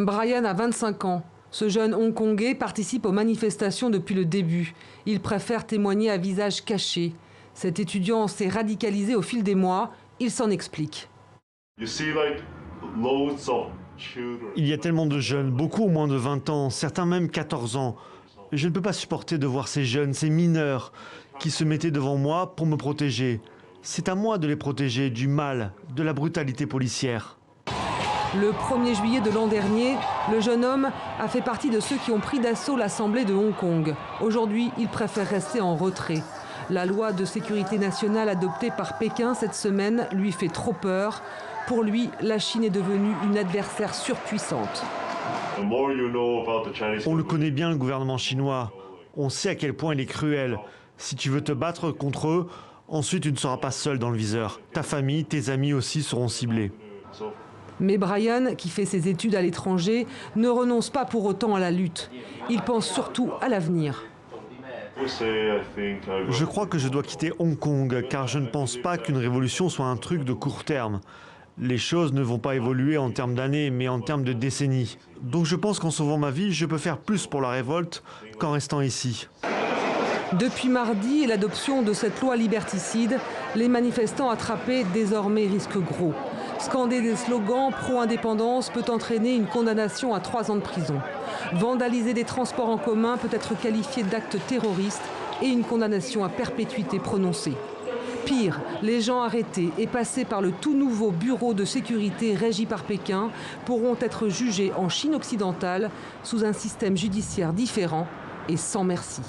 Brian a 25 ans. Ce jeune Hongkongais participe aux manifestations depuis le début. Il préfère témoigner à visage caché. Cet étudiant s'est radicalisé au fil des mois. Il s'en explique. Il y a tellement de jeunes, beaucoup au moins de 20 ans, certains même 14 ans. Je ne peux pas supporter de voir ces jeunes, ces mineurs, qui se mettaient devant moi pour me protéger. C'est à moi de les protéger du mal, de la brutalité policière. Le 1er juillet de l'an dernier, le jeune homme a fait partie de ceux qui ont pris d'assaut l'Assemblée de Hong Kong. Aujourd'hui, il préfère rester en retrait. La loi de sécurité nationale adoptée par Pékin cette semaine lui fait trop peur. Pour lui, la Chine est devenue une adversaire surpuissante. On le connaît bien, le gouvernement chinois. On sait à quel point il est cruel. Si tu veux te battre contre eux, ensuite tu ne seras pas seul dans le viseur. Ta famille, tes amis aussi seront ciblés. Mais Brian, qui fait ses études à l'étranger, ne renonce pas pour autant à la lutte. Il pense surtout à l'avenir. Je crois que je dois quitter Hong Kong, car je ne pense pas qu'une révolution soit un truc de court terme. Les choses ne vont pas évoluer en termes d'années, mais en termes de décennies. Donc je pense qu'en sauvant ma vie, je peux faire plus pour la révolte qu'en restant ici. Depuis mardi et l'adoption de cette loi liberticide, les manifestants attrapés désormais risquent gros. Scander des slogans pro-indépendance peut entraîner une condamnation à 3 ans de prison. Vandaliser des transports en commun peut être qualifié d'acte terroriste et une condamnation à perpétuité prononcée. Pire, les gens arrêtés et passés par le tout nouveau bureau de sécurité régi par Pékin pourront être jugés en Chine occidentale sous un système judiciaire différent et sans merci.